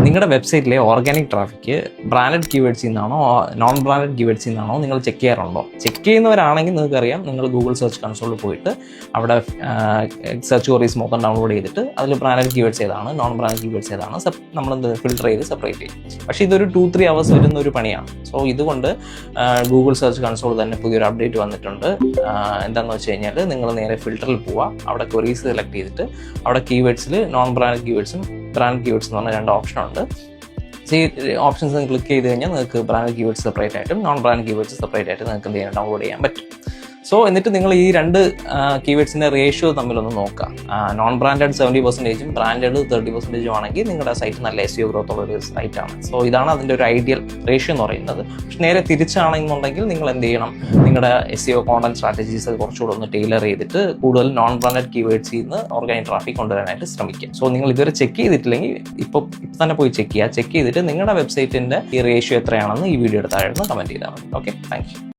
നിങ്ങളുടെ വെബ്സൈറ്റിലെ organic traffic branded കീവേഡ്സിൽ നിന്നാണോ non branded കീവേഡ്സിൽ നിന്നാണോ നിങ്ങൾ ചെക്ക് ചെയ്യാറുണ്ടോ? ചെക്ക് ചെയ്യുന്നവരാണെങ്കിൽ നിങ്ങൾക്കറിയാം, നിങ്ങൾ ഗൂഗിൾ സെർച്ച് കൺസോളിൽ പോയിട്ട് അവിടെ സെർച്ച് ക്വറീസ് മൊത്തം ഡൗൺലോഡ് ചെയ്തിട്ട് അതിൽ ബ്രാൻഡഡ് കീവേഡ്സ് ഏതാണ്, നോൺ ബ്രാൻഡഡ് കീവേഡ്സ് ഏതാണ് നമ്മളെന്ത് ഫിൽട്ടർ ചെയ്ത് സെപ്പറേറ്റ് ചെയ്യും. പക്ഷേ ഇതൊരു 2-3 hours വരുന്ന ഒരു പണിയാണ്. സോ ഇതുകൊണ്ട് ഗൂഗിൾ സെർച്ച് കൺസോൾ തന്നെ പുതിയൊരു അപ്ഡേറ്റ് വന്നിട്ടുണ്ട്. എന്താണെന്ന് വെച്ച് കഴിഞ്ഞാൽ നിങ്ങൾ നേരെ ഫിൽട്ടറിൽ പോവുക, അവിടെ ക്വറീസ് സെലക്ട് ചെയ്തിട്ട് അവിടെ കീവേഡ്സിൽ നോൺ ബ്രാൻഡഡ് കീവേഡ്സും ബ്രാൻഡ് കീവേഡ്സ് എന്ന് പറഞ്ഞ 2 ഓപ്ഷനുണ്ട്. ഈ ഓപ്ഷൻസ് ക്ലിക്ക് ചെയ്ത് കഴിഞ്ഞാൽ നിങ്ങൾക്ക് ബ്രാൻഡ് കീവേഡ്സ് സെപ്പറേറ്റ് ആയിട്ടും നോൺ ബ്രാൻഡ് കീവേഡ്സ് സെപ്പറേറ്റ് ആയിട്ട് നിങ്ങൾക്ക് എന്ത് ചെയ്യാൻ ഡൗൺലോഡ് ചെയ്യാൻ പറ്റും. സോ എന്നിട്ട് നിങ്ങൾ ഈ 2 കീവേഡ്സിൻ്റെ റേഷ്യോ തമ്മിലൊന്ന് നോക്കുക. നോൺ ബ്രാൻഡഡ് 70%, ബ്രാൻഡഡ് 30% ആണെങ്കിൽ നിങ്ങളുടെ സൈറ്റ് നല്ല SEO ഗ്രോത്ത് ഉള്ള ഒരു സൈറ്റാണ്. സോ ഇതാണ് അതിൻ്റെ ഒരു ഐഡിയൽ റേഷ്യോ എന്ന് പറയുന്നത്. പക്ഷെ നേരെ തിരിച്ചാണെന്നുണ്ടെങ്കിൽ നിങ്ങൾ എന്ത് ചെയ്യണം, നിങ്ങളുടെ SEO കോണ്ടന്റ് സ്ട്രാറ്റജീസ് കുറച്ചുകൂടെ ഒന്ന് ടൈലർ ചെയ്തിട്ട് കൂടുതൽ നോൺ ബ്രാൻഡഡ് കീവേഡ്സിൽ നിന്ന് ഓർഗാനിക് ട്രാഫിക് കൊണ്ടുവരാനായിട്ട് ശ്രമിക്കുക. സോ നിങ്ങൾ ഇതുവരെ ചെക്ക് ചെയ്തിട്ടില്ലെങ്കിൽ ഇപ്പോൾ തന്നെ പോയി ചെക്ക് ചെയ്യുക. ചെക്ക് ചെയ്തിട്ട് നിങ്ങളുടെ വെബ്സൈറ്റിൻ്റെ ഈ റേഷ്യോ എത്രയാണെന്ന് ഈ വീഡിയോയുടെ താഴെ കമൻറ്റ് ചെയ്താൽ മതി. Okay, thank you.